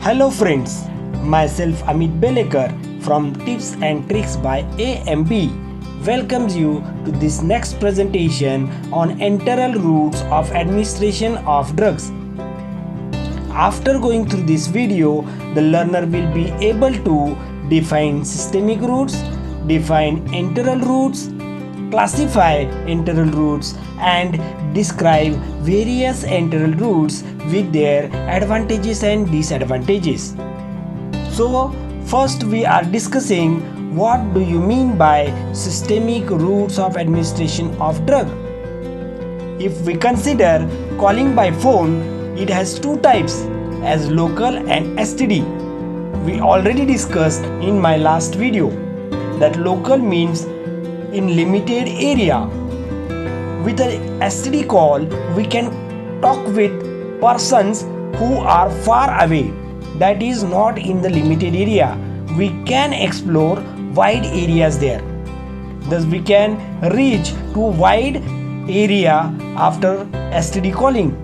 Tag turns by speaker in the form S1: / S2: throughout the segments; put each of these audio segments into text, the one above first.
S1: Hello friends, myself Amit Belekar from Tips and Tricks by AMB welcomes you to this next presentation on enteral routes of administration of drugs. After going through this video, the learner will be able to define systemic routes, define enteral routes, classify enteral routes and describe various enteral routes with their advantages and disadvantages. So first we are discussing what do you mean by systemic routes of administration of drug. If we consider calling by phone, it has two types as local and STD. We already discussed in my last video that local means in limited area. With an STD call, we can talk with persons who are far away, that is not in the limited area. We can explore wide areas there. Thus we can reach to wide area after STD calling.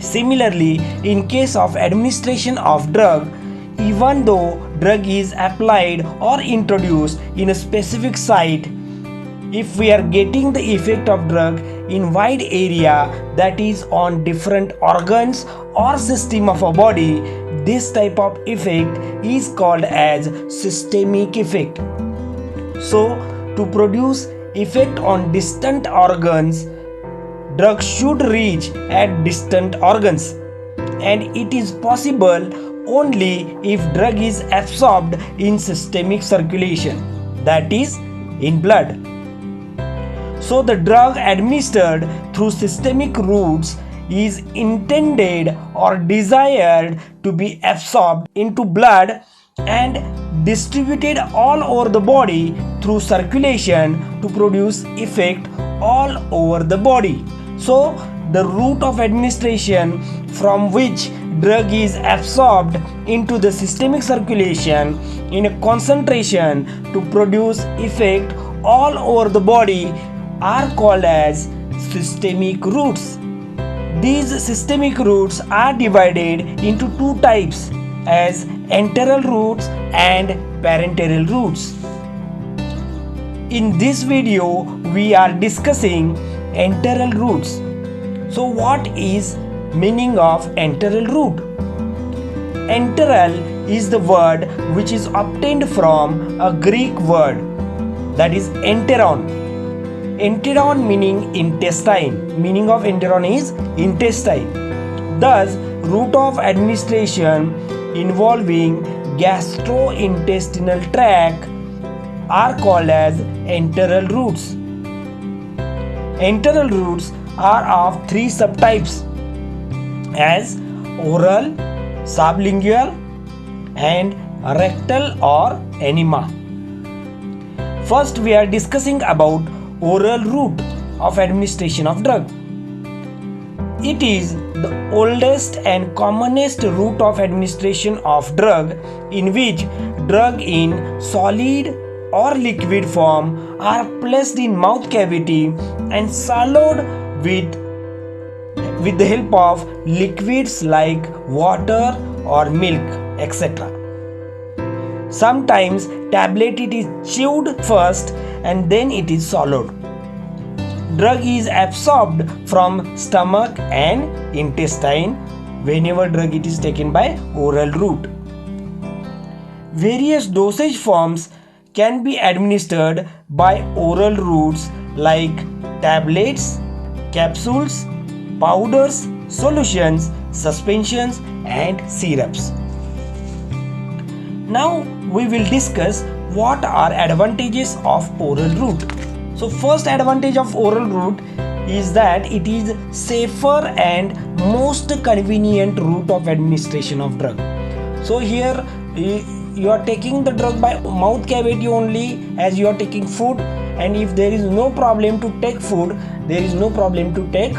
S1: Similarly, in case of administration of drug, even though drug is applied or introduced in a specific site, if we are getting the effect of drug in wide area, that is on different organs or system of a body, this type of effect is called as systemic effect. So to produce effect on distant organs, drug should reach at distant organs, and it is possible only if drug is absorbed in systemic circulation, that is in blood. So the drug administered through systemic routes is intended or desired to be absorbed into blood and distributed all over the body through circulation to produce effect all over the body. So the route of administration from which drug is absorbed into the systemic circulation in a concentration to produce effect all over the body are called as systemic routes. These systemic routes are divided into two types as enteral routes and parenteral routes. In this video, we are discussing enteral routes. So what is meaning of enteral route? Enteral is the word which is obtained from a Greek word, that is enteron. Enteron meaning intestine. Meaning of enteron is intestine. Thus, route of administration involving gastrointestinal tract are called as enteral routes. Enteral routes are of three subtypes as oral, sublingual and rectal or enema. First we are discussing about oral route of administration of drug. It is the oldest and commonest route of administration of drug in which drug in solid or liquid form are placed in mouth cavity and swallowed with the help of liquids like water or milk, etc. Sometimes tablet it is chewed first and then it is swallowed. Drug is absorbed from stomach and intestine whenever drug it is taken by oral route. Various dosage forms can be administered by oral routes like tablets, capsules, powders, solutions, suspensions and syrups. Now we will discuss what are advantages of oral route. So first advantage of oral route is that it is safer and most convenient route of administration of drug. So here you are taking the drug by mouth cavity only as you are taking food, and if there is no problem to take food, there is no problem to take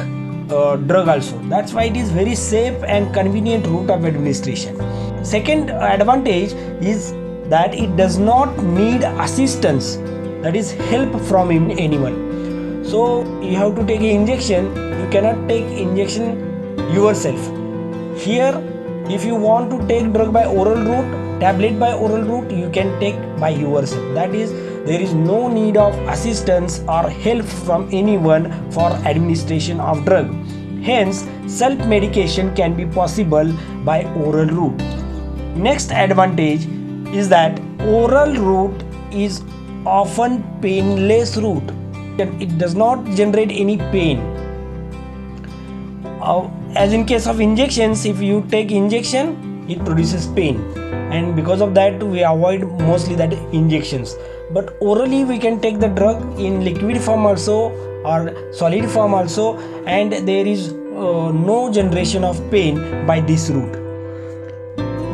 S1: drug also. That's why it is very safe and convenient route of administration. Second advantage is that it does not need assistance, that is help from anyone. So you have to take an injection, you cannot take injection yourself. Here If you want to take drug by oral route, tablet by oral route, you can take by yourself. That is, there is no need of assistance or help from anyone for administration of drug. Hence, self medication can be possible by oral route. Next advantage is that oral route is often painless route. It does not generate any pain. As in case of injections, if you take injection, it produces pain, and because of that we avoid mostly that injections. But orally we can take the drug in liquid form also or solid form also, and there is no generation of pain by this route.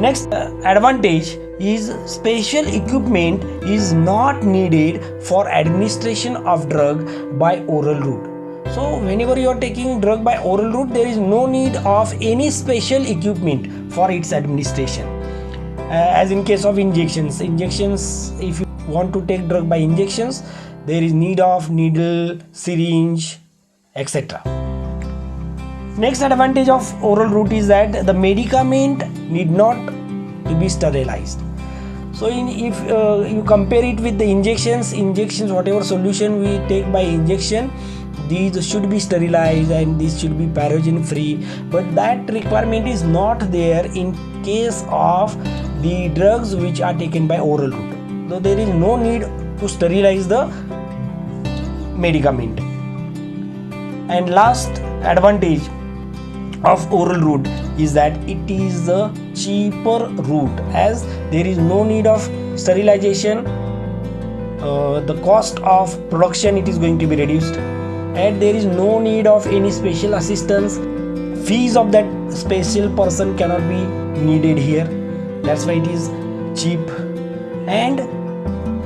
S1: Next advantage is special equipment is not needed for administration of drug by oral route. So whenever you are taking drug by oral route, there is no need of any special equipment for its administration. As in case of injections, if you want to take drug by injections, there is need of needle, syringe, etc. Next advantage of oral route is that the medicament need not to be sterilized. So if you compare it with the injections, whatever solution we take by injection, these should be sterilized and these should be pathogen free, but that requirement is not there in case of the drugs which are taken by oral route. So there is no need to sterilize the medicament. And last advantage of oral route is that it is the cheaper route, as there is no need of sterilization. The cost of production, it is going to be reduced, and there is no need of any special assistance. Fees of that special person cannot be needed here. That's why it is cheap. And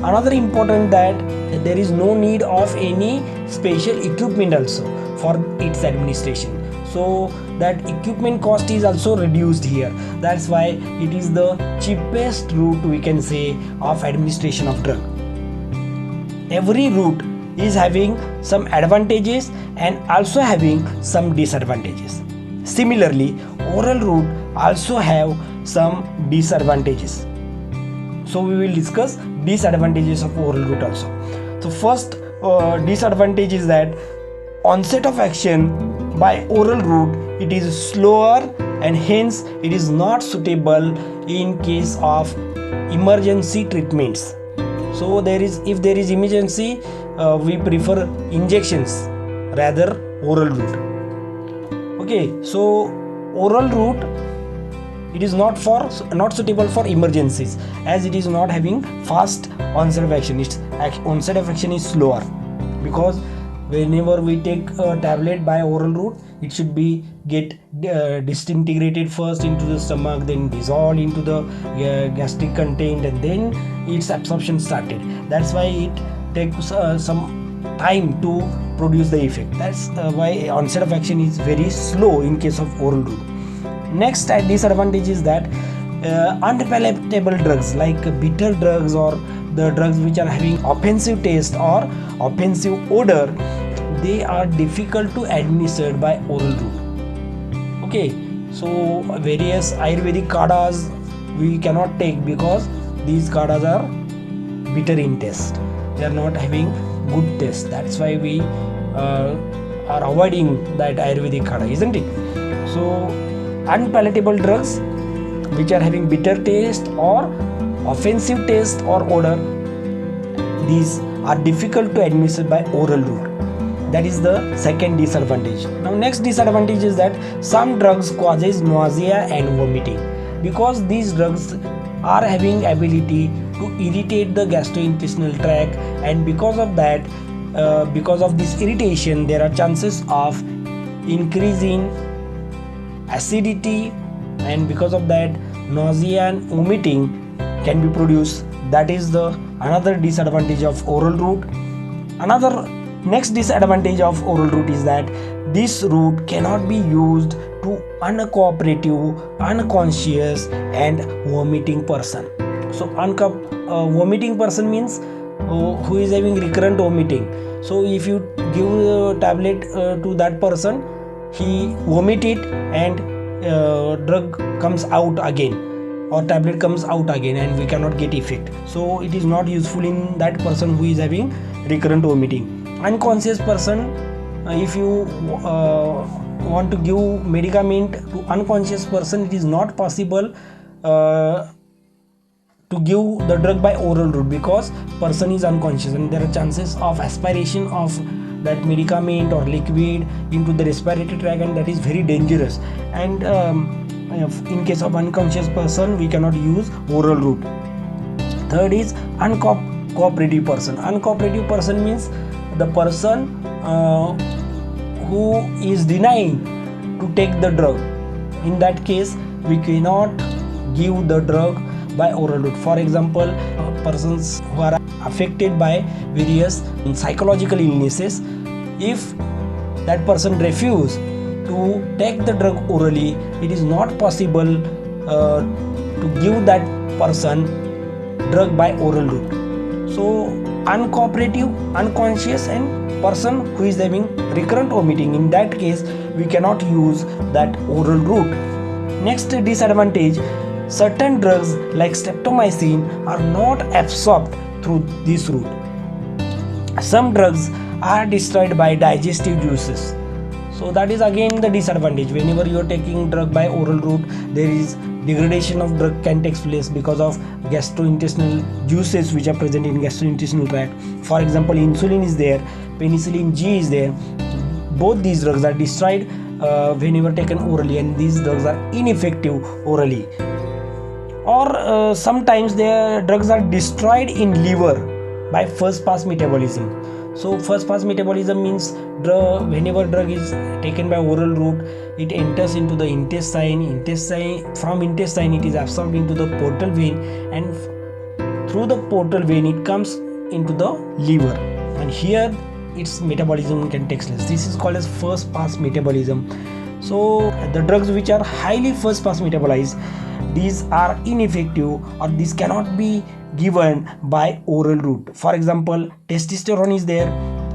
S1: another important that there is no need of any special equipment also for its administration. So that equipment cost is also reduced here. That's why it is the cheapest route, we can say, of administration of drug. Every route is having some advantages and also having some disadvantages. Similarly, oral route also have some disadvantages. So we will discuss disadvantages of oral route also. So first disadvantage is that onset of action by oral route, it is slower and hence it is not suitable in case of emergency treatments. So if there is emergency, we prefer injections rather oral route. Okay, so oral route, it is not suitable for emergencies, as it is not having fast onset of action. Its onset of action is slower, because whenever we take a tablet by oral route, it should be get disintegrated first into the stomach, then dissolved into the gastric content, and then its absorption started. That's why it takes some time to produce the effect. That's why onset of action is very slow in case of oral route. Next disadvantage is that unpalatable drugs like bitter drugs or the drugs which are having offensive taste or offensive odor, they are difficult to administer by oral route. Okay, so various Ayurvedic kadhas we cannot take because these kadhas are bitter in taste. They are not having good taste. That's why we are avoiding that Ayurvedic kadha, isn't it? So unpalatable drugs which are having bitter taste or offensive taste or odor, these are difficult to administer by oral route. That is the second disadvantage. Now next disadvantage is that some drugs causes nausea and vomiting, because these drugs are having ability to irritate the gastrointestinal tract, and because of that, because of this irritation, there are chances of increasing acidity, and because of that, nausea and vomiting can be produced. That is the another disadvantage of oral route. Next disadvantage of oral route is that this route cannot be used to uncooperative, unconscious and vomiting person. So vomiting person means who is having recurrent vomiting. So if you give a tablet to that person, he vomit it and drug comes out again or tablet comes out again and we cannot get effect. So it is not useful in that person who is having recurrent vomiting. Unconscious person, if you want to give medicament to unconscious person, it is not possible to give the drug by oral route because person is unconscious and there are chances of aspiration of that medicament or liquid into the respiratory tract, and that is very dangerous. And in case of unconscious person, we cannot use oral route. Third is uncooperative person. Uncooperative person means the person who is denying to take the drug. In that case, we cannot give the drug by oral route. For example, persons who are affected by various psychological illnesses, if that person refuses to take the drug orally, it is not possible to give that person drug by oral route. So uncooperative, unconscious, and person who is having recurrent vomiting, in that case we cannot use that oral route. Next disadvantage, certain drugs like streptomycin are not absorbed through this route. Some drugs are destroyed by digestive juices. So that is again the disadvantage. Whenever you are taking drug by oral route, there is degradation of drug can take place because of gastrointestinal juices which are present in gastrointestinal tract. For example, insulin is there, penicillin G is there. Both these drugs are destroyed whenever taken orally, and these drugs are ineffective orally. Or sometimes their drugs are destroyed in liver by first pass metabolism. So first pass metabolism means whenever drug is taken by oral route, it enters into the intestine. From intestine it is absorbed into the portal vein, and through the portal vein it comes into the liver, and here its metabolism can take place. This is called as first pass metabolism. So the drugs which are highly first pass metabolized, these are ineffective, or these cannot be given by oral route. For example, testosterone is there,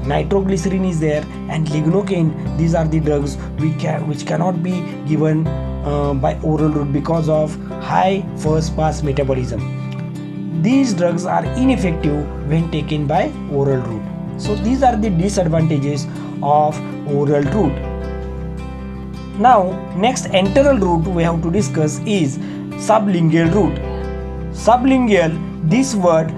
S1: nitroglycerin is there, and lignocaine. These are the drugs which cannot be given by oral route because of high first pass metabolism. These drugs are ineffective when taken by oral route. So these are the disadvantages of oral route. Now next enteral route we have to discuss is sublingual route. Sublingual, this word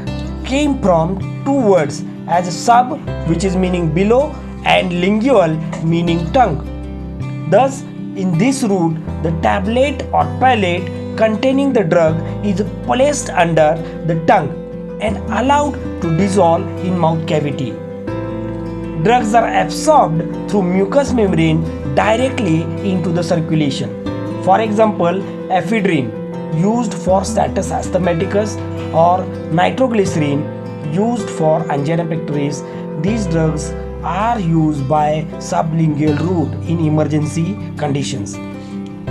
S1: came from two words, as sub, which is meaning below, and lingual, meaning tongue. Thus in this route, the tablet or pellet containing the drug is placed under the tongue and allowed to dissolve in mouth cavity. Drugs are absorbed through mucous membrane directly into the circulation. For example, ephedrine, used for status asthmaticus, or nitroglycerin, used for angina pectoris. These drugs are used by sublingual route in emergency conditions.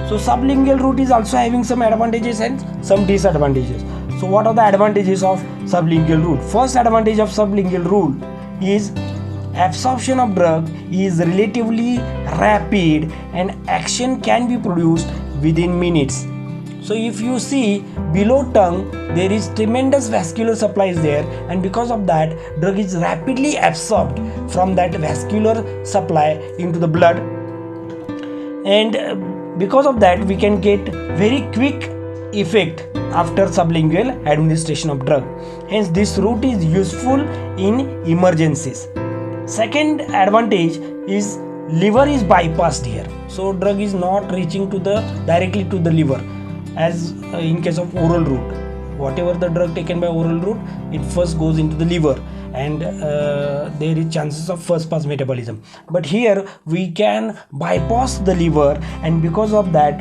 S1: So sublingual route is also having some advantages and some disadvantages. So what are the advantages of sublingual route? First advantage of sublingual route is absorption of drug is relatively rapid and action can be produced within minutes. So if you see below tongue, there is tremendous vascular supply is there, and because of that, drug is rapidly absorbed from that vascular supply into the blood, and because of that we can get very quick effect after sublingual administration of drug. Hence this route is useful in emergencies. Second advantage is liver is bypassed here. So drug is not reaching to the directly to the liver, as in case of oral route. Whatever the drug taken by oral route, it first goes into the liver, and there is chances of first pass metabolism. But here we can bypass the liver, and because of that,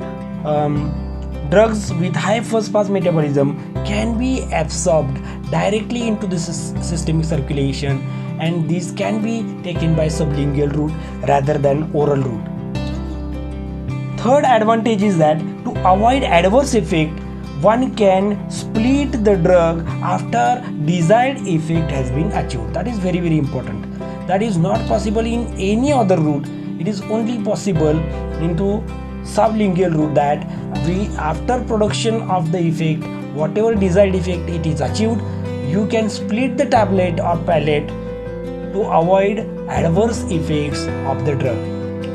S1: drugs with high first pass metabolism can be absorbed directly into the systemic circulation, and these can be taken by sublingual route rather than oral route. Third advantage is that to avoid adverse effect, one can split the drug after desired effect has been achieved. That is very, very important. That is not possible in any other route. It is only possible into sublingual route, that we, after production of the effect, whatever desired effect it is achieved, you can split the tablet or pellet to avoid adverse effects of the drug.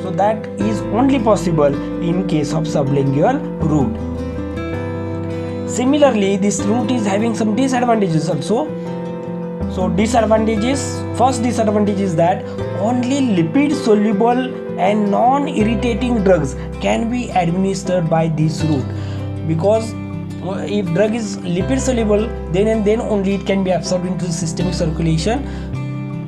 S1: So that is only possible in case of sublingual route. Similarly, this route is having some disadvantages also. So disadvantages, first disadvantage is that only lipid soluble and non-irritating drugs can be administered by this route, because if drug is lipid soluble, then and then only it can be absorbed into the systemic circulation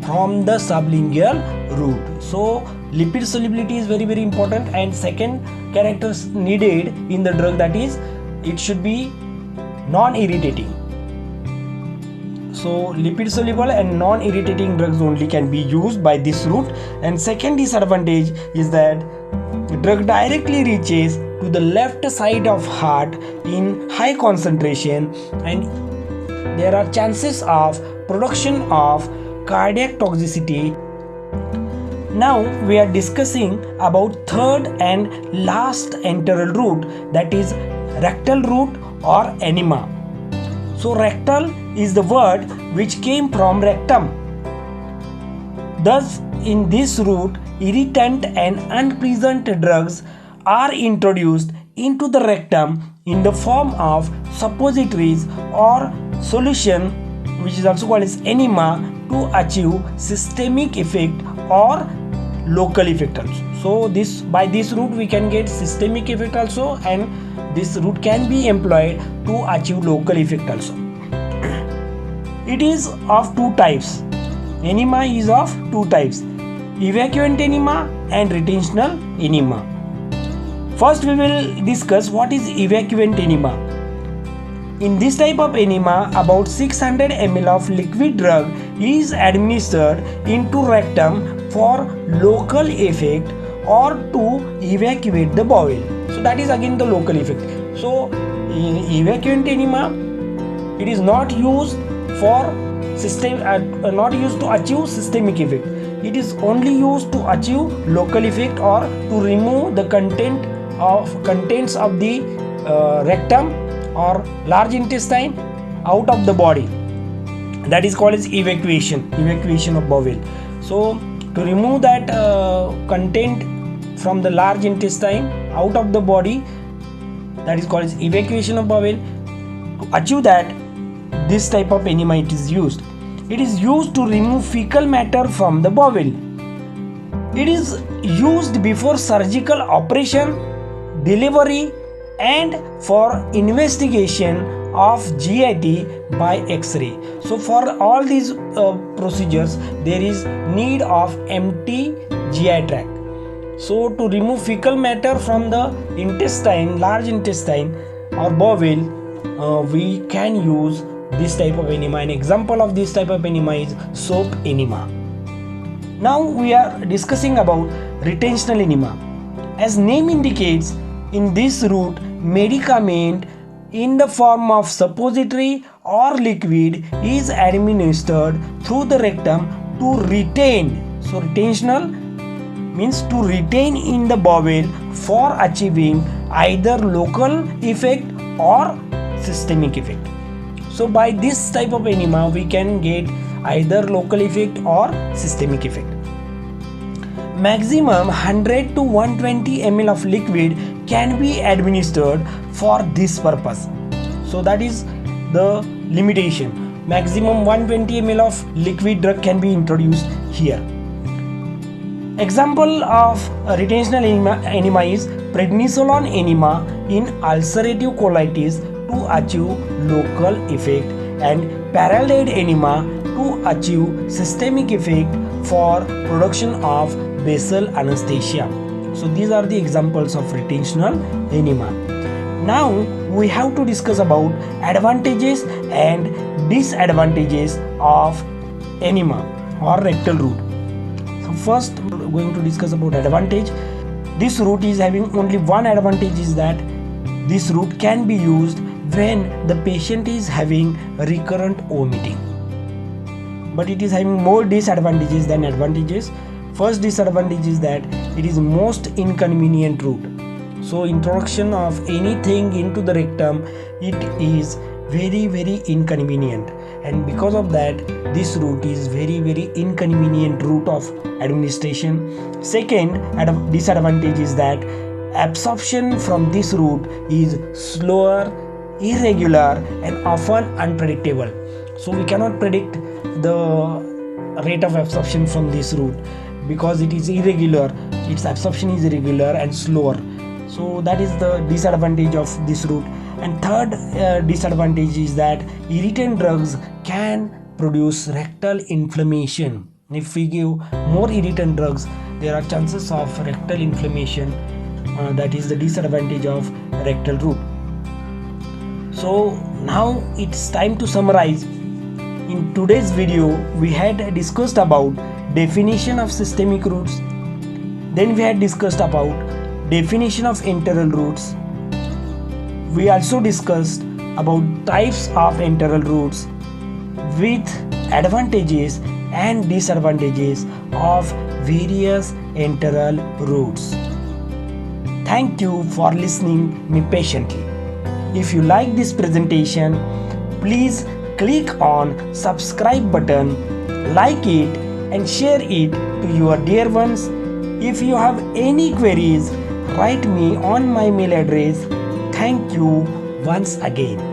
S1: from the sublingual route. So lipid solubility is very very important, and second characters needed in the drug, that is it should be non-irritating. So lipid soluble and non-irritating drugs only can be used by this route. And second disadvantage is that drug directly reaches to the left side of heart in high concentration, and there are chances of production of cardiac toxicity. Now we are discussing about third and last enteral route, that is rectal route or enema. So rectal is the word which came from rectum. Thus in this route, irritant and unpleasant drugs are introduced into the rectum in the form of suppositories or solution, which is also called as enema, to achieve systemic effect or local effect also. So by this route we can get systemic effect also, and this route can be employed to achieve local effect also. It is of two types. Enema is of two types: evacuant enema and retentional enema. First we will discuss what is evacuant enema. In this type of enema, about 600 ml of liquid drug is administered into rectum for local effect or to evacuate the bowel. So that is again the local effect. So evacuant enema, it is not used for not used to achieve systemic effect. It is only used to achieve local effect or to remove the contents of the rectum or large intestine out of the body. That is called as evacuation of bowel. So to remove that content from the large intestine out of the body, that is called as evacuation of bowel. To achieve that, this type of enema it is used. It is used to remove fecal matter from the bowel. It is used before surgical operation, delivery, and for investigation of GIT by X-ray. So for all these procedures, there is need of empty GI tract. So to remove fecal matter from the intestine, large intestine or bowel, we can use this type of enema. An example of this type of enema is soap enema. Now we are discussing about retentional enema. As name indicates, in this route, medicament in the form of suppository or liquid is administered through the rectum to retain. So retentional means to retain in the bowel for achieving either local effect or systemic effect. So by this type of enema we can get either local effect or systemic effect. Maximum 100 to 120 ml of liquid can be administered for this purpose. So that is the limitation. Maximum 120 ml of liquid drug can be introduced here. Example of retentional enema is prednisolone enema in ulcerative colitis to achieve local effect, and paralleled enema to achieve systemic effect for production of basal anesthesia. So these are the examples of retentional enema. Now we have to discuss about advantages and disadvantages of enema or rectal route. So first we are going to discuss about advantage. This route is having only one advantage, is that this route can be used when the patient is having recurrent vomiting. But it is having more disadvantages than advantages. First disadvantage is that it is most inconvenient route. So introduction of anything into the rectum, it is very inconvenient, and because of that this route is very inconvenient route of administration. Second disadvantage is that absorption from this route is slower, irregular, and often unpredictable. So we cannot predict the rate of absorption from this route because it is irregular. Its absorption is irregular and slower. So that is the disadvantage of this route. And third disadvantage is that irritant drugs can produce rectal inflammation. If we give more irritant drugs, there are chances of rectal inflammation. That is the disadvantage of rectal route. So now it's time to summarize. In today's video, we had discussed about definition of systemic routes. Then we had discussed about definition of enteral routes. We also discussed about types of enteral routes with advantages and disadvantages of various enteral routes. Thank you for listening me patiently. If you like this presentation, please click on subscribe button, like it and share it to your dear ones. If you have any queries, write me on my mail address. Thank you once again.